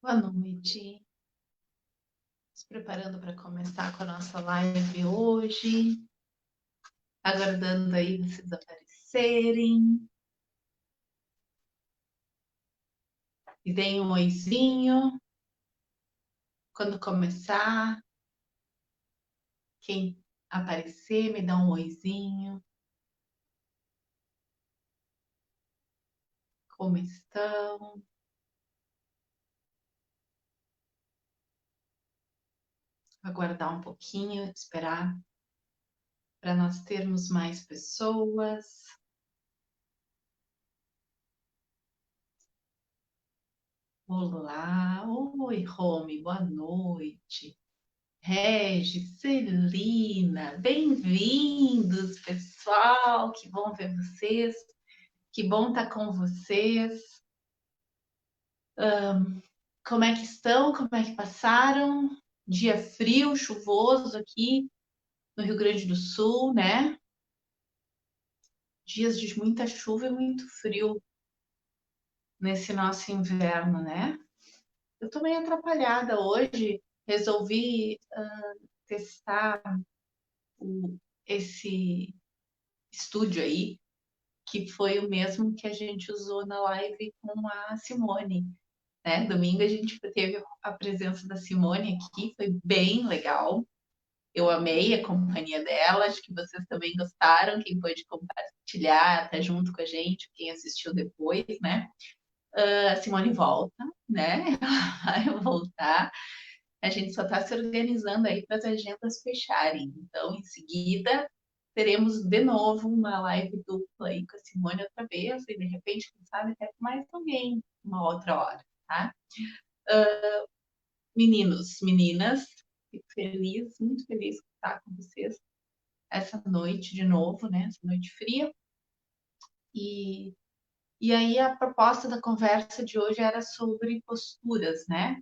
Boa noite. Nos preparando para começar com a nossa live hoje. Aguardando aí vocês aparecerem. E deem um oizinho. Quando começar, quem aparecer, me dá um oizinho. Como estão? Aguardar um pouquinho, esperar para nós termos mais pessoas. Olá, oi, Rome, boa noite. Regis, Celina, bem-vindos, pessoal. Que bom ver vocês. Que bom estar com vocês. Como é que estão? Como é que passaram? Dia frio, chuvoso aqui no Rio Grande do Sul, né? Dias de muita chuva e muito frio nesse nosso inverno, né? Eu estou meio atrapalhada hoje. Resolvi testar esse estúdio aí, que foi o mesmo que a gente usou na live com a Simone, né? Domingo a gente teve a presença da Simone aqui, foi bem legal. Eu amei a companhia dela, acho que vocês também gostaram, quem pôde compartilhar, tá junto com a gente, quem assistiu depois, né? A Simone volta, né? Ela vai voltar. A gente só está se organizando aí para as agendas fecharem. Então, em seguida, teremos de novo uma live dupla aí com a Simone outra vez, e de repente, quem sabe, até com mais alguém uma outra hora, tá? Meninos, meninas, fico feliz, muito feliz de estar com vocês essa noite de novo, né? Essa noite fria. E, e aí a proposta da conversa de hoje era sobre posturas, né?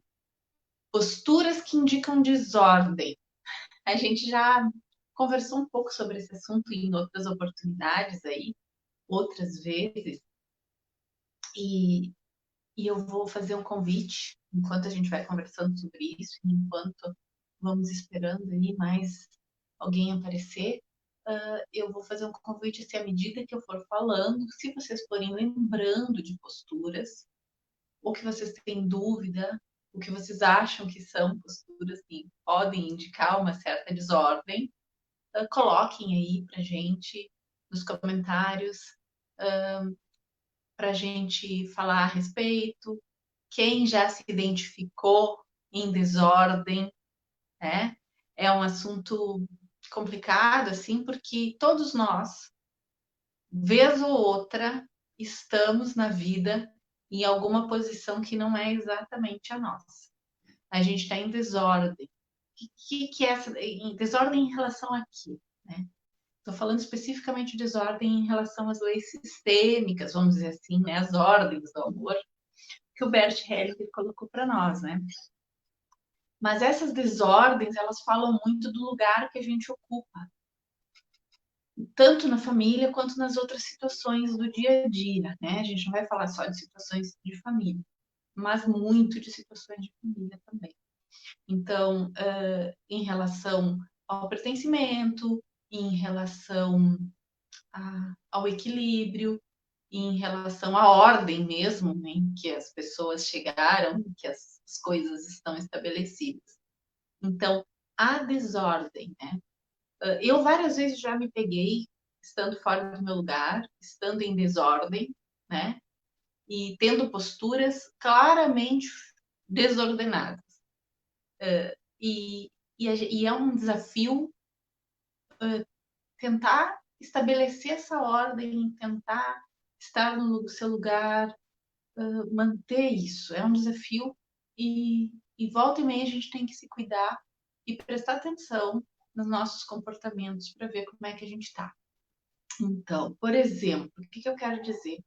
Posturas que indicam desordem. A gente já conversou um pouco sobre esse assunto em outras oportunidades aí, outras vezes, e, e eu vou fazer um convite, enquanto a gente vai conversando sobre isso, enquanto vamos esperando aí mais alguém aparecer, eu vou fazer um convite assim, à medida que eu for falando, se vocês forem lembrando de posturas, ou que vocês têm dúvida, o que vocês acham que são posturas que podem indicar uma certa desordem, coloquem aí pra gente nos comentários, pra gente falar a respeito. Quem já se identificou em desordem, né? É um assunto complicado, assim, porque todos nós, vez ou outra, estamos na vida em alguma posição que não é exatamente a nossa. A gente está em desordem. Que é essa desordem em relação a quê? Né? Estou falando especificamente de desordem em relação às leis sistêmicas, vamos dizer assim, né? As ordens do amor que o Bert Hellinger colocou para nós, né? Mas essas desordens, elas falam muito do lugar que a gente ocupa, tanto na família quanto nas outras situações do dia a dia, né? A gente não vai falar só de situações de família, mas muito de situações de família também. Então, em relação ao pertencimento, em relação ao equilíbrio, em relação à ordem mesmo, né, em que as pessoas chegaram, em que as coisas estão estabelecidas. Então, a desordem, né? Eu várias vezes já me peguei estando fora do meu lugar, estando em desordem, né? E tendo posturas claramente desordenadas. E, e é um desafio tentar estabelecer essa ordem, tentar estar no seu lugar, manter isso. É um desafio e volta e meia a gente tem que se cuidar e prestar atenção nos nossos comportamentos para ver como é que a gente está. Então, por exemplo, o que eu quero dizer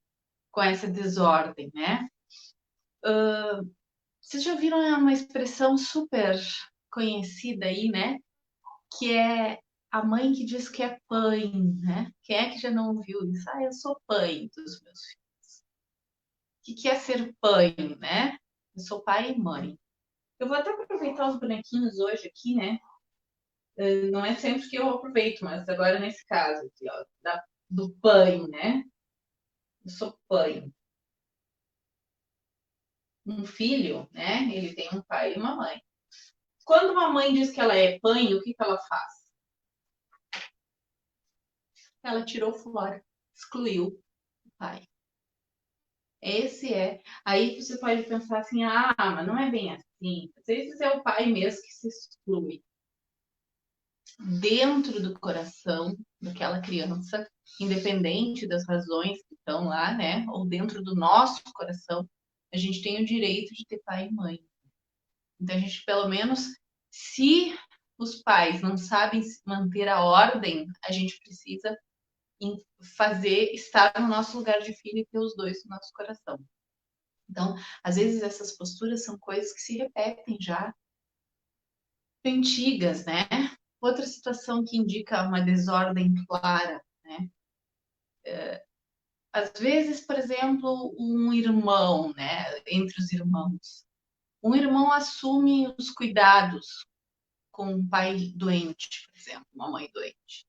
com essa desordem, né? Vocês já viram uma expressão super conhecida aí, né? Que é a mãe que diz que é pai, né? Quem é que já não ouviu isso? Eu sou pai dos meus filhos. O que é ser pai, né? Eu sou pai e mãe. Eu vou até aproveitar os bonequinhos hoje aqui, né? Não é sempre que eu aproveito, mas agora nesse caso aqui, ó, do pai, né? Eu sou pai. Um filho, né? Ele tem um pai e uma mãe. Quando uma mãe diz que ela é pai, o que ela faz? Ela tirou fora, excluiu o pai. Esse é. Aí você pode pensar assim, mas não é bem assim. Às vezes é o pai mesmo que se exclui. Dentro do coração daquela criança, independente das razões que estão lá, né? Ou dentro do nosso coração, a gente tem o direito de ter pai e mãe. Então a gente, pelo menos, se os pais não sabem manter a ordem, a gente precisa estar no nosso lugar de filho e ter os dois no nosso coração. Então, às vezes essas posturas são coisas que se repetem já antigas, né? Outra situação que indica uma desordem clara, né? Às vezes, por exemplo, um irmão, né? Entre os irmãos. Um irmão assume os cuidados com um pai doente, por exemplo, uma mãe doente.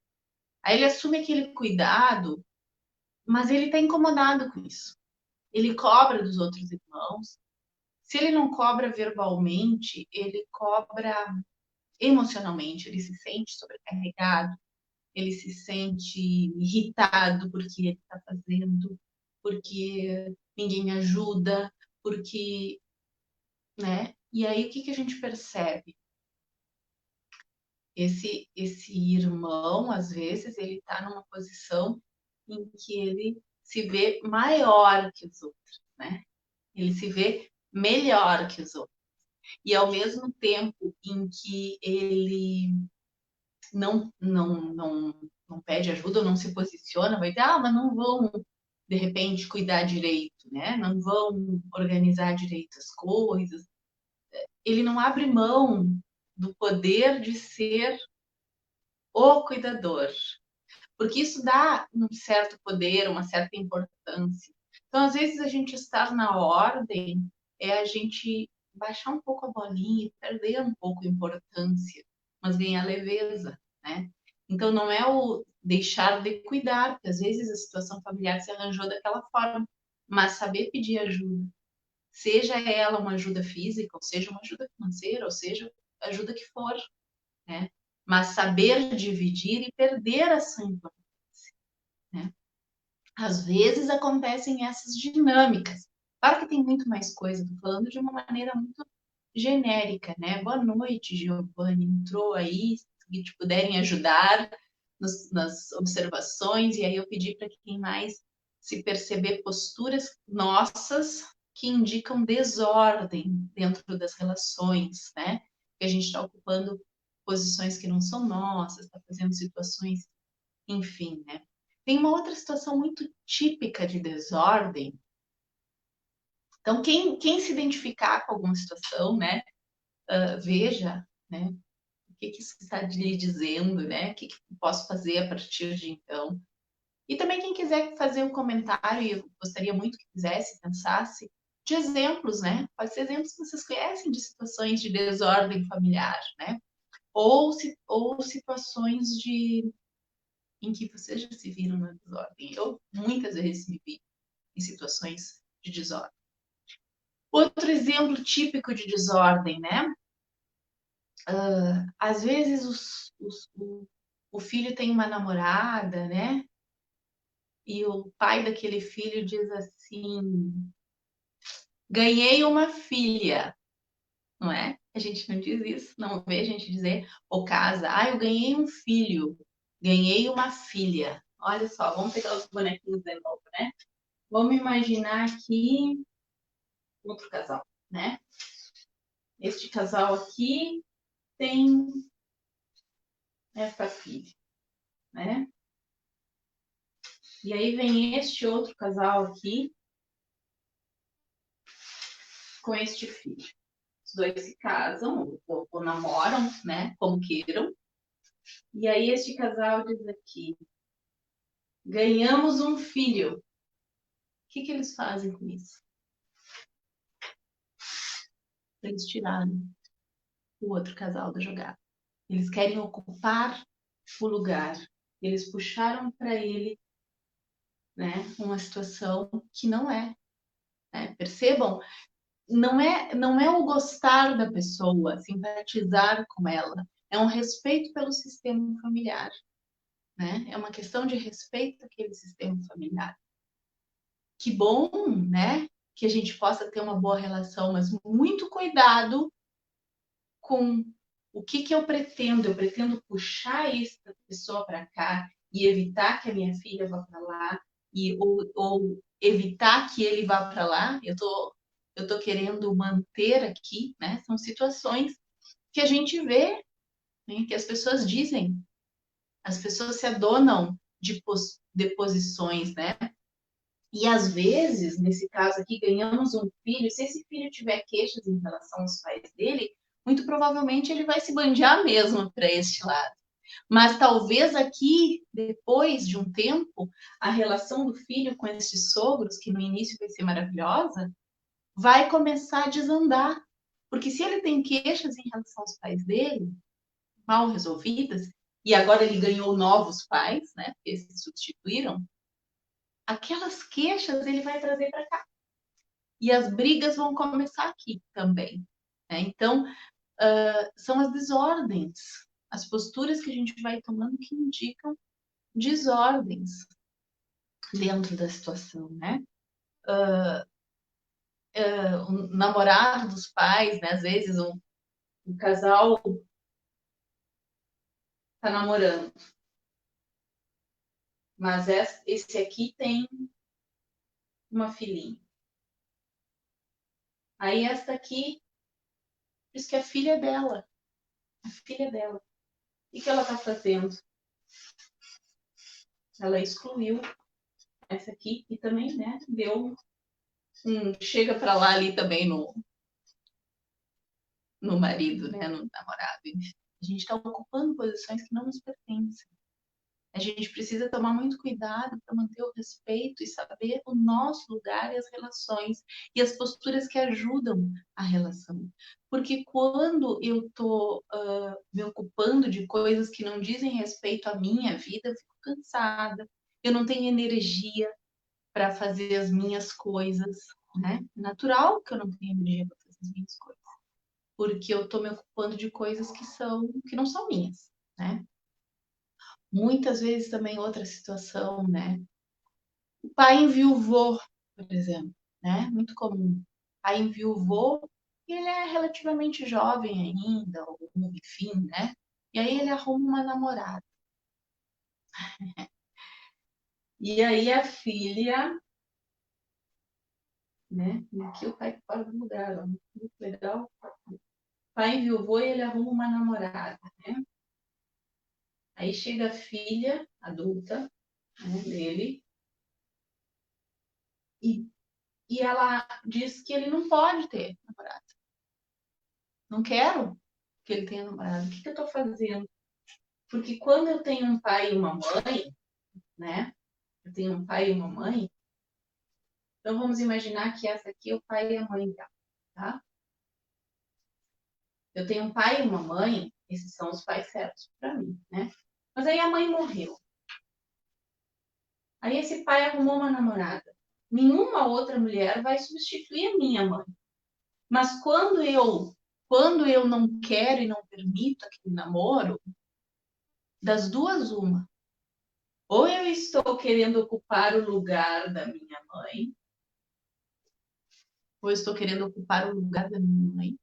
Aí ele assume aquele cuidado, mas ele está incomodado com isso. Ele cobra dos outros irmãos. Se ele não cobra verbalmente, ele cobra emocionalmente. Ele se sente sobrecarregado, ele se sente irritado porque ele está fazendo, porque ninguém ajuda, porque, né? E aí o que a gente percebe? Esse irmão, às vezes, ele está numa posição em que ele se vê maior que os outros, né? Ele se vê melhor que os outros. E ao mesmo tempo em que ele não pede ajuda ou não se posiciona, vai dizer, mas não vão, de repente, cuidar direito, né? Não vão organizar direito as coisas. Ele não abre mão do poder de ser o cuidador, porque isso dá um certo poder, uma certa importância. Então, às vezes, a gente estar na ordem é a gente baixar um pouco a bolinha e perder um pouco a importância, mas ganhar leveza, né? Então, não é o deixar de cuidar, porque às vezes a situação familiar se arranjou daquela forma, mas saber pedir ajuda, seja ela uma ajuda física, ou seja uma ajuda financeira, ou seja ajuda que for, né? Mas saber dividir e perder a sua importância, né? Às vezes acontecem essas dinâmicas. Claro que tem muito mais coisa, estou falando de uma maneira muito genérica, né? Boa noite, Giovanni. Entrou aí, se te puderem ajudar nas observações, e aí eu pedi para quem mais se perceber posturas nossas que indicam desordem dentro das relações, né? Que a gente está ocupando posições que não são nossas, está fazendo situações, enfim, né? Tem uma outra situação muito típica de desordem. Então, quem se identificar com alguma situação, né, veja, né, o que isso está lhe dizendo, né, o que eu posso fazer a partir de então. E também quem quiser fazer um comentário, e eu gostaria muito que fizesse, pensasse, de exemplos, né? Pode ser exemplos que vocês conhecem de situações de desordem familiar, né? Ou situações em que vocês já se viram na desordem. Eu muitas vezes me vi em situações de desordem. Outro exemplo típico de desordem, né? Às vezes o filho tem uma namorada, né? E o pai daquele filho diz assim: ganhei uma filha, não é? A gente não diz isso, não vê a gente dizer, ou casa, eu ganhei um filho, ganhei uma filha. Olha só, vamos pegar os bonequinhos de novo, né? Vamos imaginar aqui outro casal, né? Este casal aqui tem essa filha, né? E aí vem este outro casal aqui com este filho. Os dois se casam ou namoram, né? Como queiram. E aí este casal diz aqui: ganhamos um filho. O que eles fazem com isso? eles tiraram o outro casal da jogada. Eles querem ocupar o lugar. Eles puxaram para ele, né, uma situação que não é. Né? Percebam, não é o gostar da pessoa, simpatizar com ela. É um respeito pelo sistema familiar. Né? É uma questão de respeito àquele sistema familiar. Que bom, né, que a gente possa ter uma boa relação, mas muito cuidado com o que eu pretendo. Eu pretendo puxar essa pessoa para cá e evitar que a minha filha vá para lá, ou evitar que ele vá para lá. Eu tô querendo manter aqui, né? São situações que a gente vê, né, que as pessoas dizem. As pessoas se adonam de posições, né? E às vezes, nesse caso aqui, ganhamos um filho. Se esse filho tiver queixas em relação aos pais dele, muito provavelmente ele vai se bandear mesmo para este lado. Mas talvez aqui, depois de um tempo, a relação do filho com esses sogros, que no início vai ser maravilhosa, vai começar a desandar. Porque se ele tem queixas em relação aos pais dele, mal resolvidas, e agora ele ganhou novos pais, né? Porque se substituíram, aquelas queixas ele vai trazer para cá. E as brigas vão começar aqui também. Né? Então, são as desordens, as posturas que a gente vai tomando que indicam desordens dentro da situação, né? O namorado dos pais, né? Às vezes um casal tá namorando, mas esse aqui tem uma filhinha. Aí esta aqui diz que a filha é dela, a filha é dela. O que ela tá fazendo? Ela excluiu essa aqui e também, né, deu chega para lá ali também no marido, né, no namorado. A gente está ocupando posições que não nos pertencem. A gente precisa tomar muito cuidado para manter o respeito e saber o nosso lugar e as relações e as posturas que ajudam a relação. Porque quando eu estou me ocupando de coisas que não dizem respeito à minha vida, eu fico cansada, eu não tenho energia para fazer as minhas coisas, né? Natural que eu não tenha energia para fazer as minhas coisas, porque eu estou me ocupando de coisas que não são minhas, né? Muitas vezes também outra situação, né? O pai enviuvou, por exemplo, né? Muito comum. O pai enviuvou e ele é relativamente jovem ainda, ou enfim, né? E aí ele arruma uma namorada. E aí a filha, né? E aqui o pai fora do lugar, ó, muito legal. O pai enviuvou e ele arruma uma namorada, né? Aí chega a filha adulta, né, dele e, e ela diz que ele não pode ter namorada. Não quero que ele tenha namorado. O que eu estou fazendo? Porque quando eu tenho um pai e uma mãe, né? Eu tenho um pai e uma mãe. Então vamos imaginar que essa aqui é o pai e a mãe dela, tá? Eu tenho um pai e uma mãe. Esses são os pais certos para mim, né? Mas aí a mãe morreu. Aí esse pai arrumou uma namorada. Nenhuma outra mulher vai substituir a minha mãe. Mas quando eu não quero e não permito aquele namoro, das duas uma. Ou eu estou querendo ocupar o lugar da minha mãe, ou eu estou querendo ocupar o lugar da minha mãe.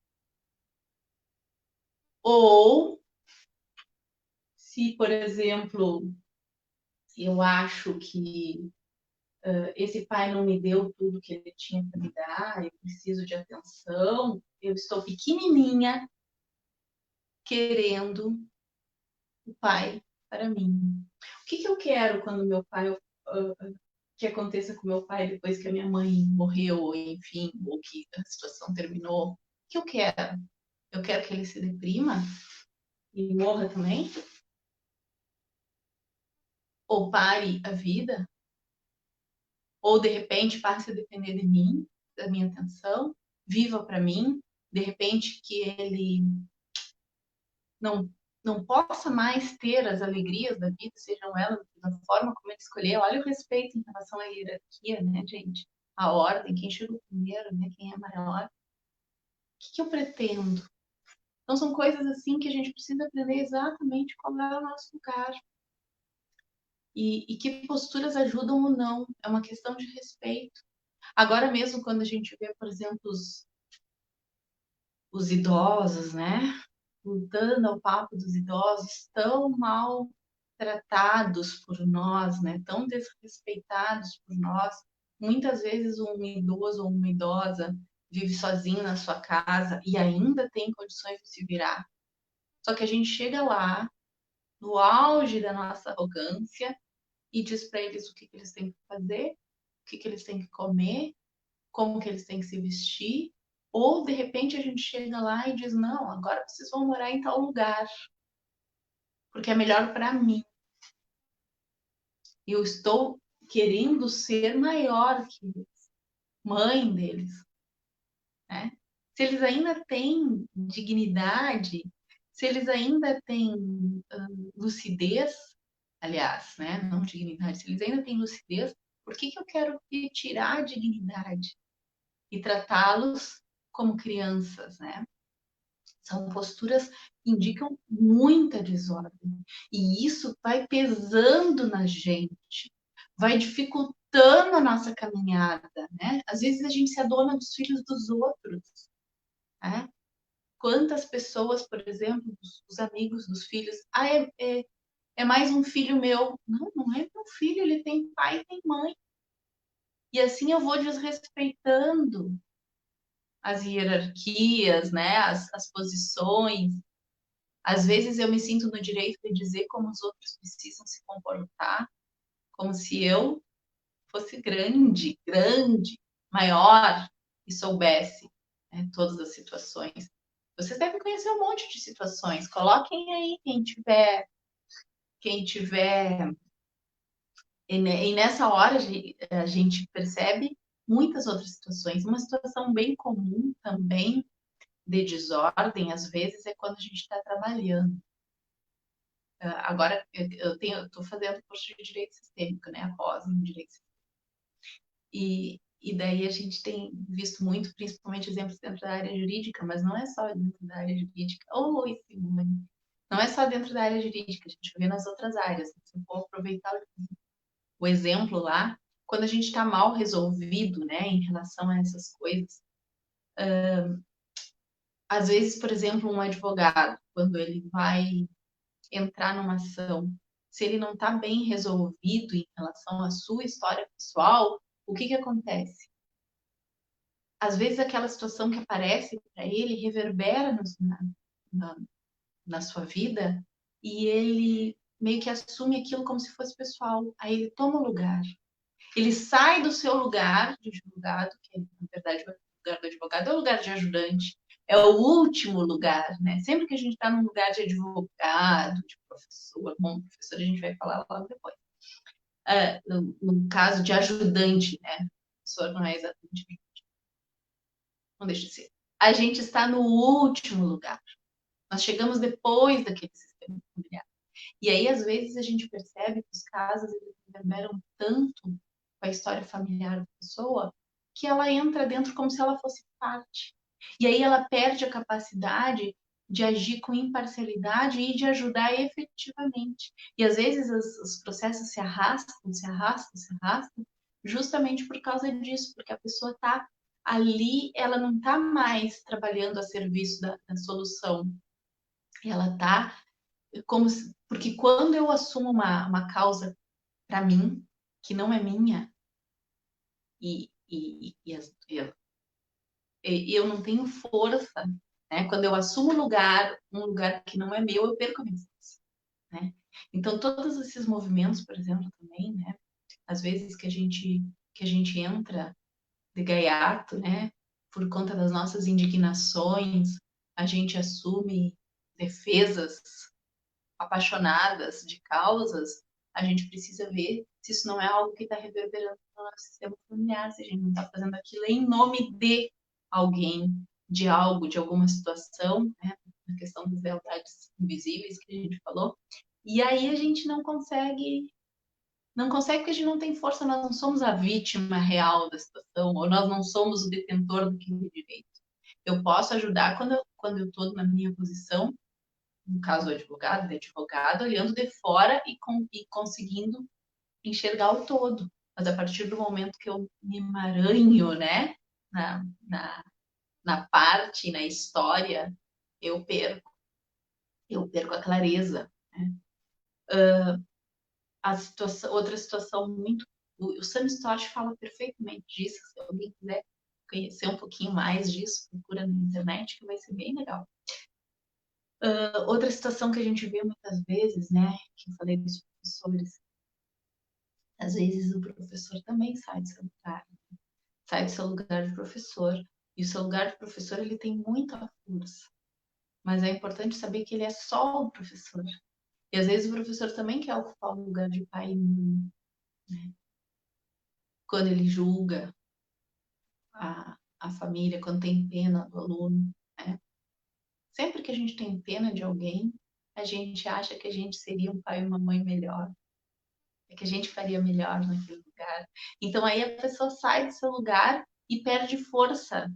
Ou se, por exemplo, eu acho que esse pai não me deu tudo que ele tinha para me dar, eu preciso de atenção, eu estou pequenininha querendo o pai para mim. O que eu quero quando meu pai, que aconteça com meu pai depois que a minha mãe morreu, ou enfim, ou que a situação terminou? O que eu quero? Eu quero que ele se deprima e morra também? Ou pare a vida? Ou de repente passe a depender de mim, da minha atenção? Viva para mim, de repente, que ele não, não possa mais ter as alegrias da vida, sejam elas da forma como ele escolher. Olha o respeito em relação à hierarquia, né, gente? A ordem, quem chegou primeiro, né? Quem é maior. O que eu pretendo? Então, são coisas assim que a gente precisa aprender exatamente qual é o nosso lugar. E que posturas ajudam ou não. É uma questão de respeito. Agora mesmo, quando a gente vê, por exemplo, os idosos, né? Voltando ao papo dos idosos, tão mal tratados por nós, né? Tão desrespeitados por nós. Muitas vezes um idoso ou uma idosa vive sozinho na sua casa e ainda tem condições de se virar. Só que a gente chega lá, no auge da nossa arrogância, e diz para eles o que eles têm que fazer, o que eles têm que comer, como que eles têm que se vestir, ou de repente a gente chega lá e diz, não, agora vocês vão morar em tal lugar, porque é melhor para mim. Eu estou querendo ser maior que eles, mãe deles, né? Se eles ainda têm dignidade, se eles ainda têm lucidez, aliás, né? Não dignidade, se eles ainda têm lucidez, por que eu quero tirar a dignidade e tratá-los como crianças, né? São posturas que indicam muita desordem. E isso vai pesando na gente, vai dificultando a nossa caminhada, né? Às vezes a gente se adona dos filhos dos outros, né? Quantas pessoas, por exemplo, os amigos dos filhos, é mais um filho meu. Não, não é meu filho, ele tem pai e tem mãe. E assim eu vou desrespeitando as hierarquias, né? As posições. Às vezes eu me sinto no direito de dizer como os outros precisam se comportar, como se eu fosse grande, maior e soubesse, né, todas as situações. Vocês devem conhecer um monte de situações. Coloquem aí quem tiver. E nessa hora a gente percebe muitas outras situações. Uma situação bem comum também de desordem, às vezes, é quando a gente está trabalhando. Agora, eu estou fazendo curso de Direito Sistêmico, né? Após em Direito Sistêmico. E daí a gente tem visto muito, principalmente exemplos dentro da área jurídica, mas não é só dentro da área jurídica. Oi, Simone! Não é só dentro da área jurídica, a gente vê nas outras áreas. Se eu vou aproveitar o exemplo lá, quando a gente está mal resolvido, né, em relação a essas coisas. Às vezes, por exemplo, um advogado, quando ele vai entrar numa ação, se ele não está bem resolvido em relação à sua história pessoal, o que acontece? Às vezes aquela situação que aparece para ele reverbera na, na sua vida e ele meio que assume aquilo como se fosse pessoal. Aí ele toma o lugar. Ele sai do seu lugar de advogado, que na verdade o lugar do advogado é o lugar de ajudante, é o último lugar, né? Sempre que a gente está num lugar de advogado, de professor, bom, professor a gente vai falar logo depois. No caso de ajudante, né? Professor não é exatamente, não deixa de ser. A gente está no último lugar. Nós chegamos depois daquele sistema familiar. E aí, às vezes, a gente percebe que os casos eles reverberam tanto com a história familiar da pessoa que ela entra dentro como se ela fosse parte. E aí ela perde a capacidade de agir com imparcialidade e de ajudar efetivamente. E às vezes os processos se arrastam, justamente por causa disso, porque a pessoa está ali, ela não está mais trabalhando a serviço da solução. Ela está como se, porque quando eu assumo uma causa para mim, que não é minha, e eu não tenho força, né? Quando eu assumo um lugar que não é meu, eu perco a minha força, né? Então, todos esses movimentos, por exemplo, também, né? Às vezes que a gente entra de gaiato, né? Por conta das nossas indignações, a gente assume defesas apaixonadas de causas, a gente precisa ver se isso não é algo que está reverberando no nosso sistema familiar, se a gente não está fazendo aquilo em nome de alguém, de algo, de alguma situação, né? Na questão das lealdades invisíveis que a gente falou. E aí a gente não consegue porque a gente não tem força, nós não somos a vítima real da situação, ou nós não somos o detentor daquele direito. Eu posso ajudar quando eu estou na minha posição, no caso do advogado, de advogado, olhando de fora e conseguindo enxergar o todo. Mas a partir do momento que eu me emaranho, né, na, na, na parte, na história, eu perco. Eu perco a clareza. Né? Outra situação muito. O Sam Stott fala perfeitamente disso. Se alguém quiser conhecer um pouquinho mais disso, procura na internet, que vai ser bem legal. Outra situação que a gente vê muitas vezes, né, que eu falei dos professores, às vezes o professor também sai do seu lugar, sai do seu lugar de professor, e o seu lugar de professor ele tem muita força, mas é importante saber que ele é só o professor. E às vezes o professor também quer ocupar o lugar de pai e mãe, né? Quando ele julga a família, quando tem pena do aluno, né? Sempre que a gente tem pena de alguém, a gente acha que a gente seria um pai e uma mãe melhor, que a gente faria melhor naquele lugar. Então aí a pessoa sai do seu lugar e perde força,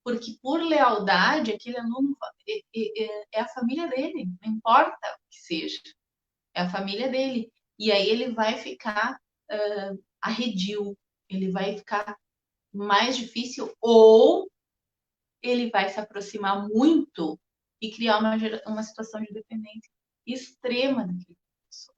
porque por lealdade aquele aluno é a família dele, não importa o que seja, é a família dele. E aí ele vai ficar arredio, ele vai ficar mais difícil ou ele vai se aproximar muito e criar uma situação de dependência extrema daquele professor.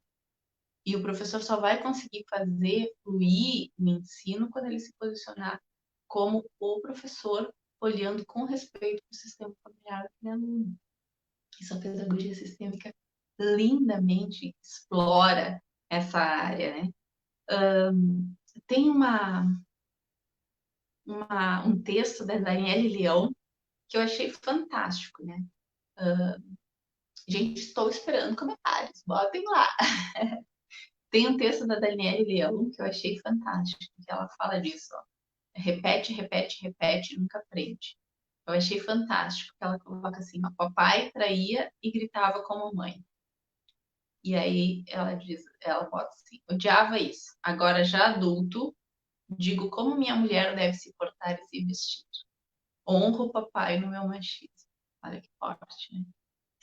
E o professor só vai conseguir fazer fluir o ensino quando ele se posicionar como o professor, olhando com respeito para o sistema familiar daquele aluno. Isso a pedagogia sistêmica lindamente explora essa área, né? Tem um texto da Daniele Leão que eu achei fantástico, né? Gente, estou esperando comentários, botem lá. Tem um texto da Daniele Leão que eu achei fantástico, que ela fala disso, ó. Repete, repete, repete, nunca aprende. Eu achei fantástico que ela coloca assim, ó, papai traía e gritava como mãe. E aí ela bota assim, odiava isso. Agora já adulto, digo como minha mulher deve se portar e se vestir. Honro o papai no meu machismo. Olha que forte, né?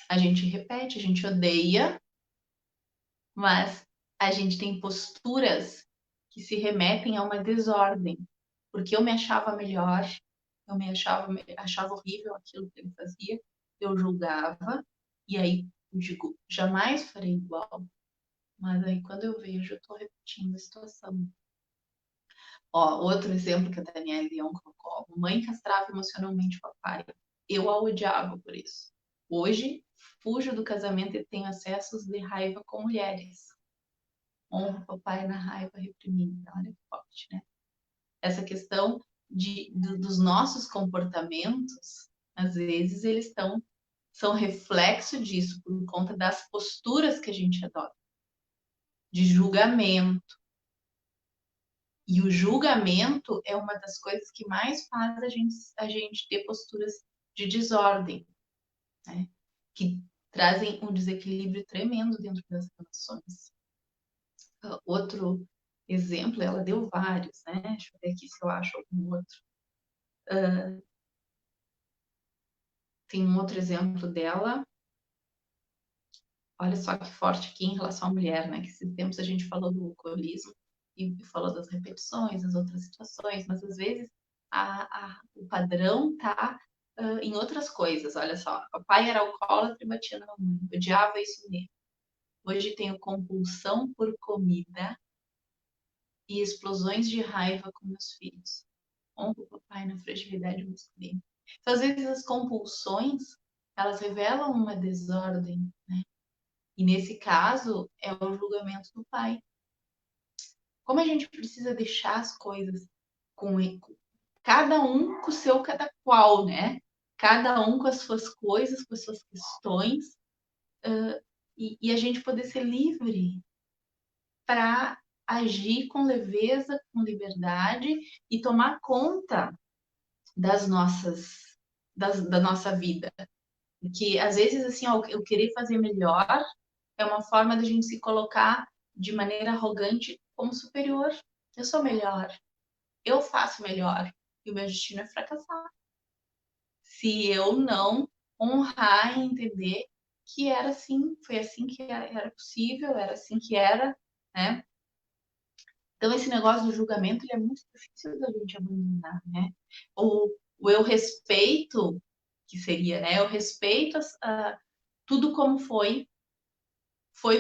A gente repete, a gente odeia, mas a gente tem posturas que se remetem a uma desordem. Porque eu me achava melhor, eu achava horrível aquilo que ele fazia, eu julgava, e aí eu digo, jamais farei igual. Mas aí quando eu vejo, eu estou repetindo a situação. Ó, outro exemplo que a Daniela Leão colocou. Mãe castrava emocionalmente o papai. Eu a odiava por isso. Hoje, fujo do casamento e tenho acessos de raiva com mulheres. Honro o papai na raiva reprimida. Olha que forte, né? Essa questão dos nossos comportamentos, às vezes eles são reflexo disso, por conta das posturas que a gente adota, de julgamento. E o julgamento é uma das coisas que mais faz a gente ter posturas de desordem, né? Que trazem um desequilíbrio tremendo dentro das relações. Outro exemplo, ela deu vários, né? Deixa eu ver aqui se eu acho algum outro. Tem um outro exemplo dela. Olha só que forte aqui em relação à mulher, né? Que esses tempos a gente falou do alcoolismo e falou das repetições, das outras situações, mas às vezes o padrão tá em outras coisas. Olha só, o pai era alcoólatra e batia na mãe, odiava isso nele. Hoje tenho compulsão por comida e explosões de raiva com meus filhos. Honro o papai na fragilidade masculina. Então, às vezes as compulsões, elas revelam uma desordem, né? E nesse caso, é o julgamento do pai. Como a gente precisa deixar as coisas com cada um com o seu cada qual, né? Cada um com as suas coisas, com as suas questões, e a gente poder ser livre para agir com leveza, com liberdade e tomar conta das nossas da nossa vida. Que às vezes, assim, ó, eu querer fazer melhor é uma forma da gente se colocar de maneira arrogante como superior. Eu sou melhor, eu faço melhor, e o meu destino é fracassar. Se eu não honrar e entender que era assim, foi assim que era possível, era assim que era, né? Então, esse negócio do julgamento, ele é muito difícil da gente abandonar, né? O eu respeito, que seria, né? Eu respeito tudo como foi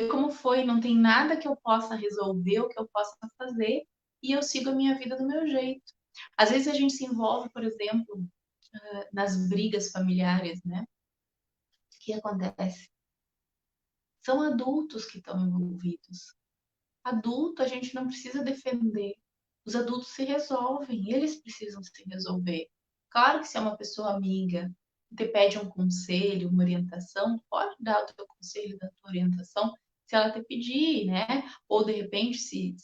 como foi, não tem nada que eu possa resolver, o que eu possa fazer, e eu sigo a minha vida do meu jeito. Às vezes a gente se envolve, por exemplo, nas brigas familiares, né? O que acontece? São adultos que estão envolvidos. Adulto, a gente não precisa defender. Os adultos se resolvem, eles precisam se resolver. Claro que se é uma pessoa amiga, te pede um conselho, uma orientação, pode dar o teu conselho, da tua orientação, se ela te pedir, né? Ou de repente, se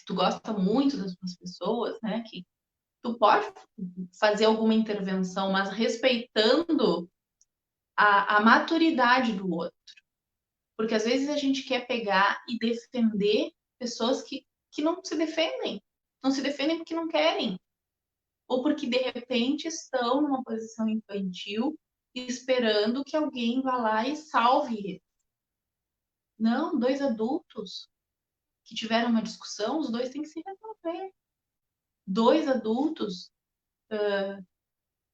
tu gosta muito das tuas pessoas, né? Que tu pode fazer alguma intervenção, mas respeitando a maturidade do outro. Porque às vezes a gente quer pegar e defender pessoas que não se defendem. Não se defendem porque não querem. Ou porque de repente estão numa posição infantil esperando que alguém vá lá e salve ele. Não, dois adultos que tiveram uma discussão, os dois têm que se resolver. Dois adultos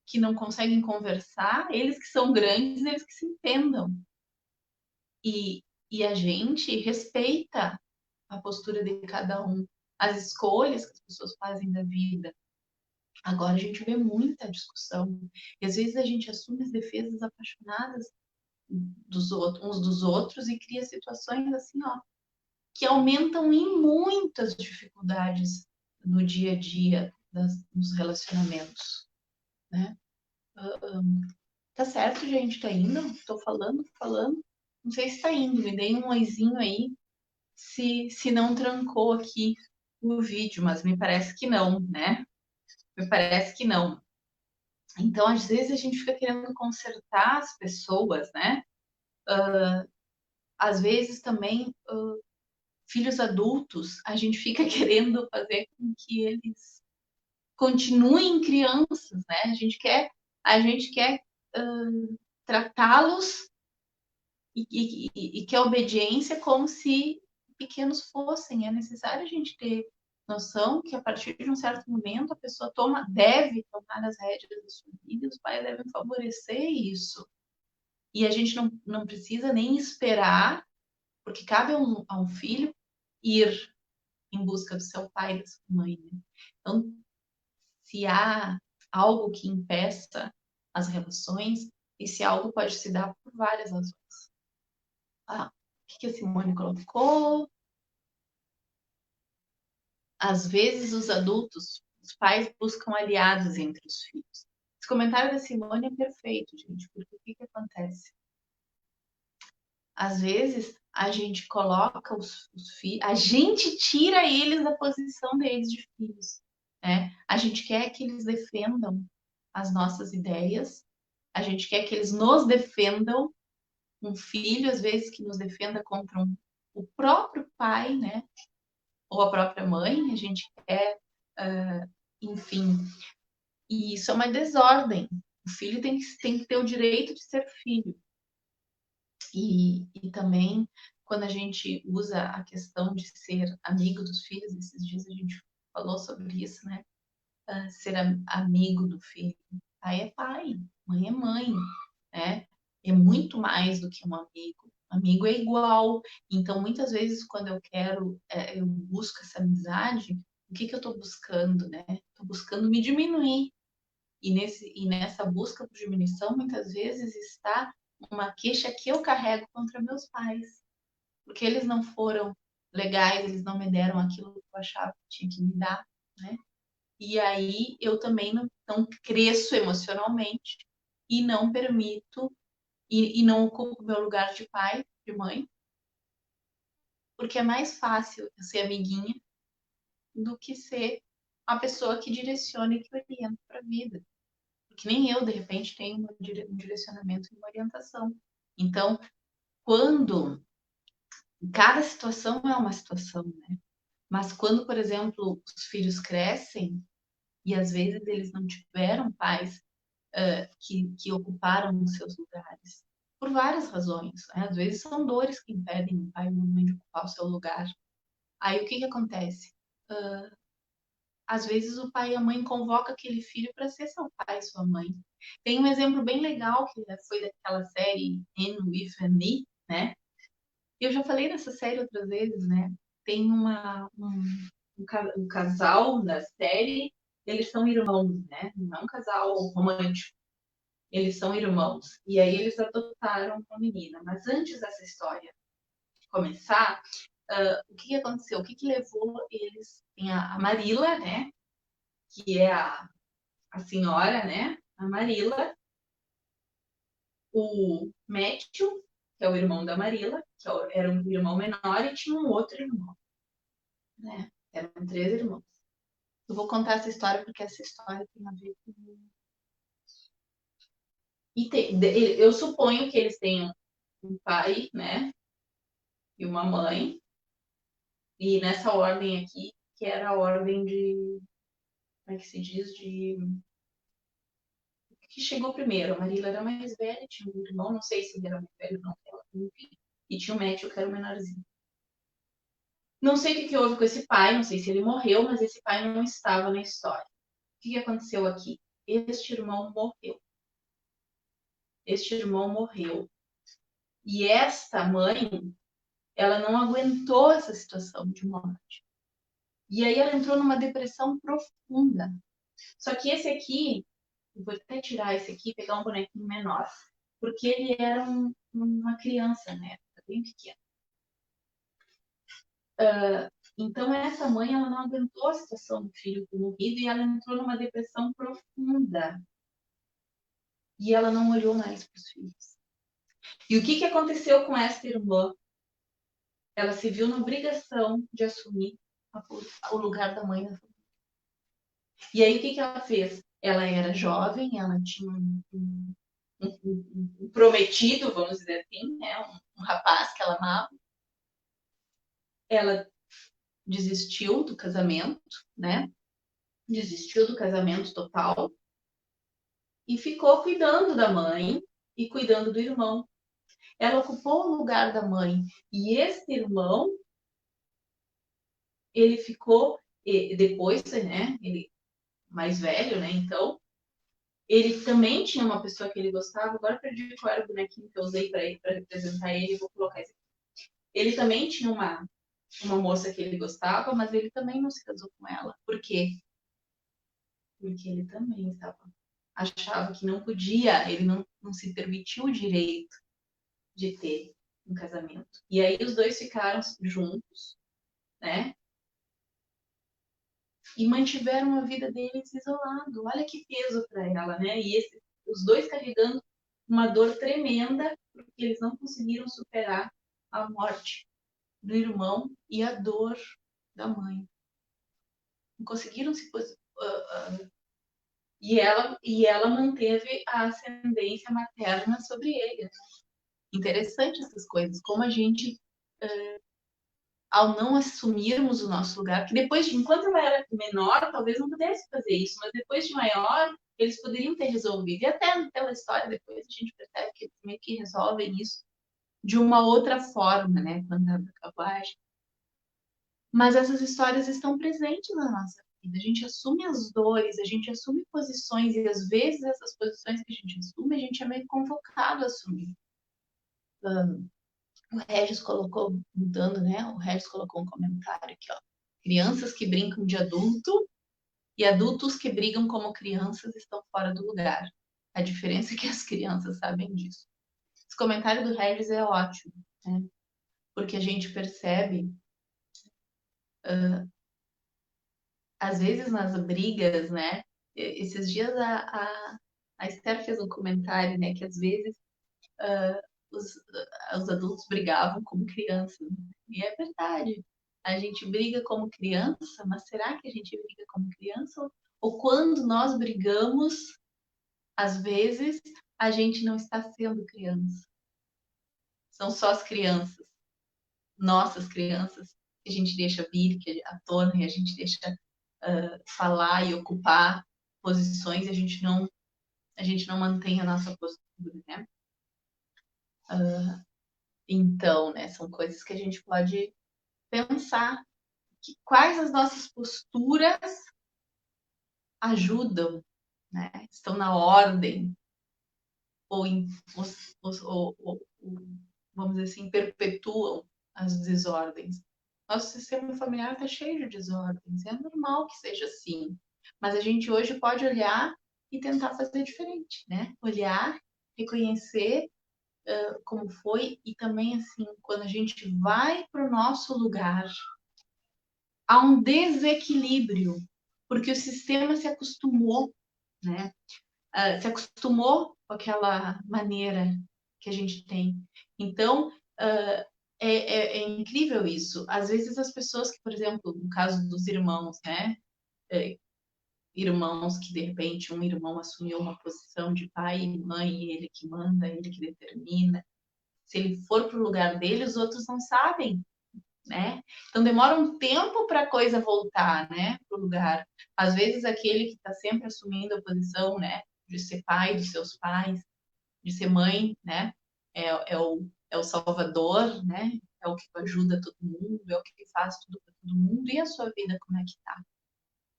que não conseguem conversar, eles que são grandes, eles que se entendam. E, e a gente respeita a postura de cada um, as escolhas que as pessoas fazem da vida. Agora a gente vê muita discussão. E às vezes a gente assume as defesas apaixonadas uns dos outros e cria situações assim, ó, que aumentam em muitas dificuldades no dia a dia dos relacionamentos, né? Tá certo, gente? Tá indo? Tô falando, falando. Não sei se tá indo. Me dei um oizinho aí se não trancou aqui o vídeo, mas me parece que não, né? Me parece que não. Então, às vezes, a gente fica querendo consertar as pessoas, né? Às vezes também, filhos adultos, a gente fica querendo fazer com que eles continuem crianças, né? A gente quer tratá-los e que a obediência é como se pequenos fossem. É necessário a gente ter noção que a partir de um certo momento a pessoa deve tomar as rédeas da sua vida e os pais devem favorecer isso. E a gente não precisa nem esperar, porque cabe a um filho ir em busca do seu pai e da sua mãe. Né? Então, se há algo que impeça as relações, esse algo pode se dar por várias razões. O que a Simone colocou? Às vezes os adultos, os pais buscam aliados entre os filhos. Esse comentário da Simone é perfeito, gente, porque o que acontece? Às vezes a gente coloca os filhos, a gente tira eles da posição deles de filhos, né? A gente quer que eles defendam as nossas ideias, a gente quer que eles nos defendam, um filho às vezes que nos defenda contra o próprio pai, né? Ou a própria mãe, a gente quer, enfim, e isso é uma desordem. O filho tem que ter o direito de ser filho. E também, quando a gente usa a questão de ser amigo dos filhos, esses dias a gente falou sobre isso, né? Ser amigo do filho. Pai é pai, mãe é mãe, né? É muito mais do que um amigo. Amigo é igual. Então, muitas vezes, quando eu busco essa amizade, o que eu estou buscando, né? Estou buscando me diminuir. E nessa busca por diminuição, muitas vezes está uma queixa que eu carrego contra meus pais. Porque eles não foram legais, eles não me deram aquilo que eu achava que tinha que me dar, né? E aí eu também não cresço emocionalmente e não permito e não ocupo meu lugar de pai, de mãe, porque é mais fácil eu ser amiguinha do que ser a pessoa que direciona e que orienta para a vida. porque nem eu, de repente, tenho um direcionamento e uma orientação. Então, quando cada situação é uma situação, né? Mas quando, por exemplo, os filhos crescem e às vezes eles não tiveram pais que ocuparam os seus lugares, por várias razões, né? Às vezes são dores que impedem o pai e a mãe de ocupar o seu lugar. Aí o que que acontece? Às vezes o pai e a mãe convocam aquele filho para ser seu pai e sua mãe. Tem um exemplo bem legal que foi daquela série In With Me, né? Eu já falei dessa série outras vezes, né? Tem um casal na série, eles são irmãos, né? Não é um casal romântico, eles são irmãos. E aí eles adotaram uma menina. Mas antes dessa história começar, o que aconteceu? O que levou eles? Tem a Marila, né? Que é a senhora, né? A Marila, o Matthew, que é o irmão da Marila, que era um irmão menor, e tinha um outro irmão, né? Eram 3 irmãos. Eu vou contar essa história porque essa história tem a ver com. Eu suponho que eles tenham um pai, né? E uma mãe. E nessa ordem aqui, que era a ordem de. Como é que se diz? De. Que chegou primeiro. A Marila era mais velha, tinha um irmão, não sei se ele era mais velho ou não, enfim. E tinha o Matthew, que era o menorzinho. Não sei o que houve com esse pai, não sei se ele morreu, mas esse pai não estava na história. O que aconteceu aqui? Este irmão morreu. Este irmão morreu. E esta mãe, ela não aguentou essa situação de morte. E aí ela entrou numa depressão profunda. Só que esse aqui, eu vou até tirar esse aqui e pegar um bonequinho menor. Porque ele era uma criança, né? Bem pequena. Então, essa mãe, ela não aguentou a situação do filho ter morrido e ela entrou numa depressão profunda. E ela não olhou mais para os filhos. E o que aconteceu com essa irmã? Ela se viu na obrigação de assumir o lugar da mãe na família. E aí, o que ela fez? Ela era jovem, ela tinha um prometido, vamos dizer assim, né? Um rapaz que ela amava. Ela desistiu do casamento, né? Desistiu do casamento total e ficou cuidando da mãe e cuidando do irmão. Ela ocupou o lugar da mãe e esse irmão, ele ficou depois, né? Ele mais velho, né? Então, ele também tinha uma pessoa que ele gostava. Agora perdi qual era o bonequinho que eu usei para representar ele. Vou colocar esse aqui. Ele também tinha uma moça que ele gostava, mas ele também não se casou com ela. Por quê? Porque ele também achava que não podia, ele não se permitiu o direito de ter um casamento. E aí os dois ficaram juntos, né? E mantiveram a vida deles isolado. Olha que peso para ela, né? E os dois carregando uma dor tremenda porque eles não conseguiram superar a morte do irmão e a dor da mãe. Não conseguiram se e ela manteve a ascendência materna sobre ele. Interessante essas coisas, como a gente, ao não assumirmos o nosso lugar, que depois, enquanto ela era menor, talvez não pudesse fazer isso, mas depois de maior, eles poderiam ter resolvido. E até pela história, depois a gente percebe que eles meio que resolvem isso de uma outra forma, né? Quando a carruagem. Mas essas histórias estão presentes na nossa vida. A gente assume as dores, a gente assume posições, e às vezes essas posições que a gente assume, a gente é meio convocado a assumir. O Regis colocou, mudando, né? O Regis colocou um comentário aqui, ó. Crianças que brincam de adulto e adultos que brigam como crianças estão fora do lugar. A diferença é que as crianças sabem disso. Esse comentário do Regis é ótimo, né? Porque a gente percebe, às vezes nas brigas, né? Esses dias a Esther fez um comentário, né? Que às vezes os, os adultos brigavam como crianças. E é verdade. A gente briga como criança, mas será que a gente briga como criança? Ou quando nós brigamos, Às vezes, a gente não está sendo criança. São só as crianças, nossas crianças, que a gente deixa vir, que à tona, e a gente deixa falar e ocupar posições, e a gente não mantém a nossa postura, né? Então, né, são coisas que a gente pode pensar. Quais as nossas posturas ajudam, né? Estão na ordem, ou, em, ou, vamos dizer assim, perpetuam as desordens. Nosso sistema familiar está cheio de desordens, é normal que seja assim. Mas a gente hoje pode olhar e tentar fazer diferente, né? Olhar, reconhecer como foi e também, assim, quando a gente vai para o nosso lugar, há um desequilíbrio, porque o sistema se acostumou, né? Se acostumou com aquela maneira que a gente tem. Então, é incrível isso. Às vezes as pessoas que, por exemplo, no caso dos irmãos, né? Irmãos que de repente um irmão assumiu uma posição de pai e mãe, ele que manda, ele que determina. Se ele for para o lugar dele, os outros não sabem, né? Então demora um tempo para a coisa voltar, né, para o lugar. Às vezes aquele que está sempre assumindo a posição, né, de ser pai dos seus pais, de ser mãe, né, é o salvador, né, é o que ajuda todo mundo, é o que faz tudo para todo mundo, e a sua vida como é que tá?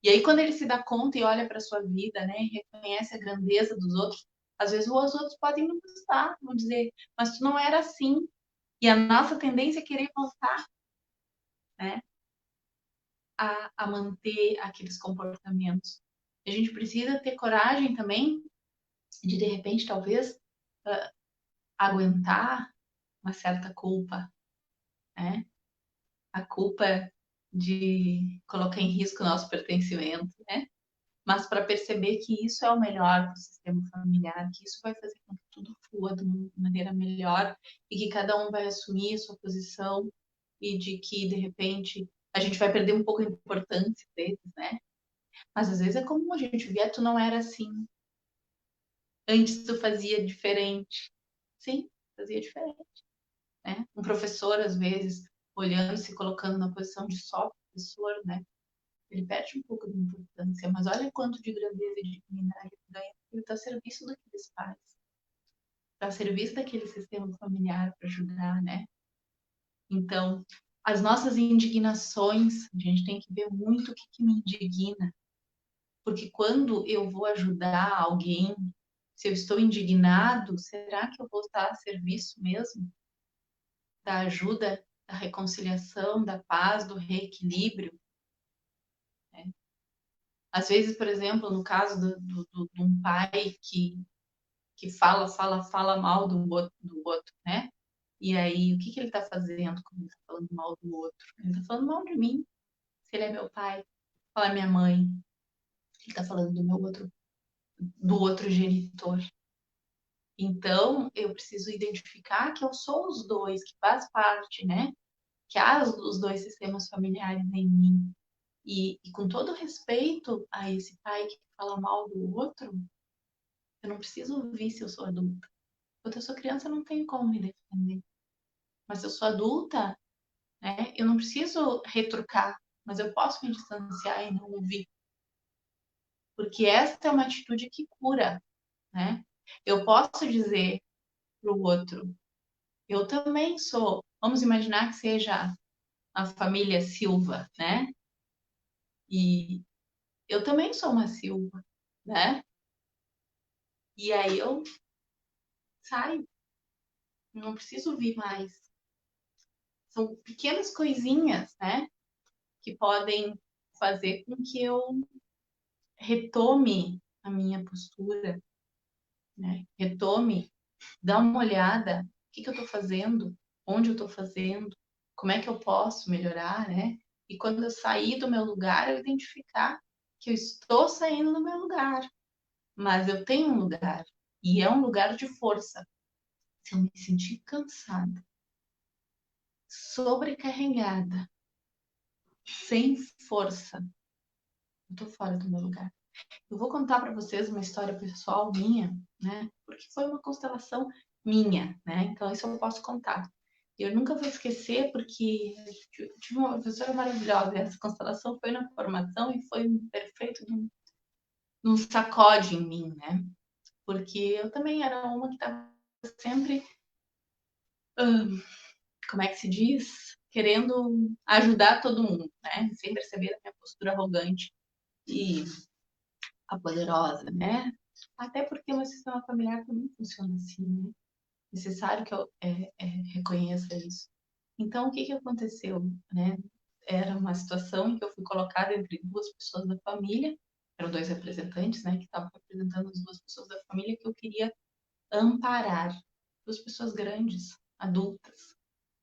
E aí quando ele se dá conta e olha para a sua vida, né, e reconhece a grandeza dos outros, às vezes os outros podem não gostar, vão dizer, mas tu não era assim. E a nossa tendência é querer voltar, né, a manter aqueles comportamentos. A gente precisa ter coragem também de repente, talvez, uh, aguentar uma certa culpa, né? A culpa de colocar em risco o nosso pertencimento, né? Mas para perceber que isso é o melhor para o sistema familiar, que isso vai fazer com que tudo flua de uma maneira melhor e que cada um vai assumir a sua posição e de que, de repente, a gente vai perder um pouco a importância deles, né? Mas às vezes é comum a gente ver, tu não era assim. Antes tu fazia diferente. Sim, fazia diferente, né? Um professor, às vezes, olhando, se colocando na posição de só professor, né? Ele perde um pouco de importância, mas olha quanto de grandeza e dignidade ele ganha. Ele está a serviço daqueles pais, está a serviço daquele sistema familiar para ajudar, né? Então, as nossas indignações, a gente tem que ver muito o que me indigna. Porque quando eu vou ajudar alguém, se eu estou indignado, será que eu vou estar a serviço mesmo da ajuda, da reconciliação, da paz, do reequilíbrio? Né? Às vezes, por exemplo, no caso de um pai que fala mal do outro, né? E aí, o que ele está fazendo quando ele está falando mal do outro? Ele está falando mal de mim. Se ele é meu pai, fala minha mãe, ele está falando do outro genitor. Então, eu preciso identificar que eu sou os dois, que faz parte, né? Que há os dois sistemas familiares em mim. E com todo respeito a esse pai que fala mal do outro, eu não preciso ouvir se eu sou adulta. Quando eu sou criança, eu não tenho como me defender. Mas se eu sou adulta, né? Eu não preciso retrucar, mas eu posso me distanciar e não ouvir. Porque essa é uma atitude que cura, né? Eu posso dizer para o outro, eu também sou. Vamos imaginar que seja a família Silva, né? E eu também sou uma Silva, né? E aí eu saio, não preciso ouvir mais. São pequenas coisinhas, né? Que podem fazer com que eu retome a minha postura, né? Retome, dá uma olhada, o que eu estou fazendo, onde eu estou fazendo, como é que eu posso melhorar, né? E quando eu sair do meu lugar, eu identificar que eu estou saindo do meu lugar, mas eu tenho um lugar, e é um lugar de força. Se eu me sentir cansada, sobrecarregada, sem força, eu tô fora do meu lugar. Eu vou contar para vocês uma história pessoal minha, né? Porque foi uma constelação minha, né? Então isso eu posso contar. Eu nunca vou esquecer porque eu tive uma professora maravilhosa. Essa constelação foi na formação e foi um perfeito num sacode em mim, né? Porque eu também era uma que estava sempre, como é que se diz? Querendo ajudar todo mundo, né? Sem perceber a minha postura arrogante e a poderosa, né? Até porque o meu sistema familiar também funciona assim, né? Necessário que eu reconheça isso. Então, o que que aconteceu, né? Era uma situação em que eu fui colocada entre duas pessoas da família, eram dois representantes, né, que estavam representando as duas pessoas da família que eu queria amparar. Duas pessoas grandes, adultas,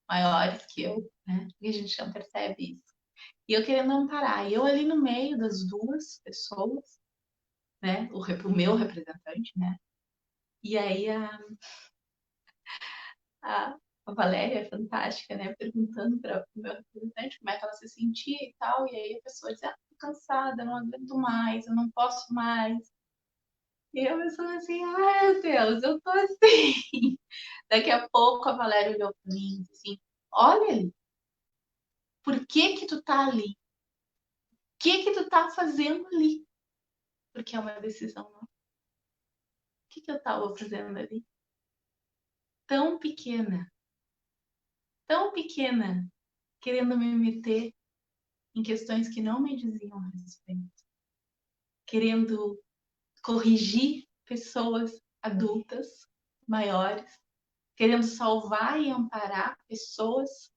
maiores que eu, né? E a gente não percebe isso. E eu querendo amparar. E eu ali no meio das duas pessoas, né? O meu representante, né? E aí a, a Valéria é fantástica, né? Perguntando para o meu representante como é que ela se sentia e tal. E aí a pessoa diz, tô cansada, não aguento mais, eu não posso mais. E a pessoa assim, ai meu Deus, eu tô assim. Daqui a pouco a Valéria olhou para mim e disse assim, olha ali, por que que tu tá ali? O que que tu tá fazendo ali? Porque é uma decisão, não. O que que eu tava fazendo ali? Tão pequena, querendo me meter em questões que não me diziam a respeito, querendo corrigir pessoas adultas, maiores, querendo salvar e amparar pessoas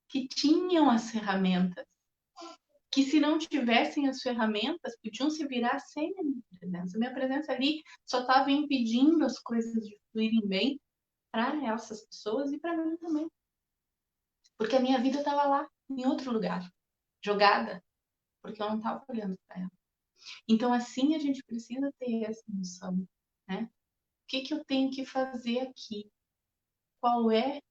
que tinham as ferramentas, que se não tivessem as ferramentas, podiam se virar sem a minha presença. A minha presença ali só estava impedindo as coisas de fluírem bem para essas pessoas e para mim também. Porque a minha vida estava lá, em outro lugar, jogada, porque eu não estava olhando para ela. Então, assim, a gente precisa ter essa noção, né? O que que eu tenho que fazer aqui? Qual é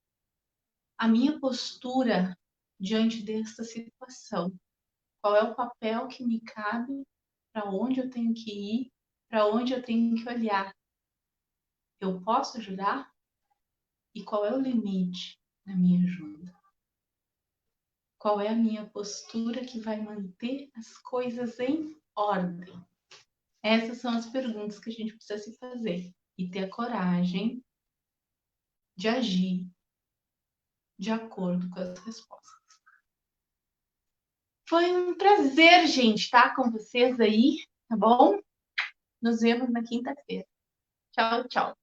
a minha postura diante dessa situação? Qual é o papel que me cabe? Para onde eu tenho que ir? Para onde eu tenho que olhar? Eu posso ajudar? E qual é o limite da minha ajuda? Qual é a minha postura que vai manter as coisas em ordem? Essas são as perguntas que a gente precisa se fazer e ter a coragem de agir de acordo com as respostas. Foi um prazer, gente, estar com vocês aí, tá bom? Nos vemos na quinta-feira. Tchau, tchau.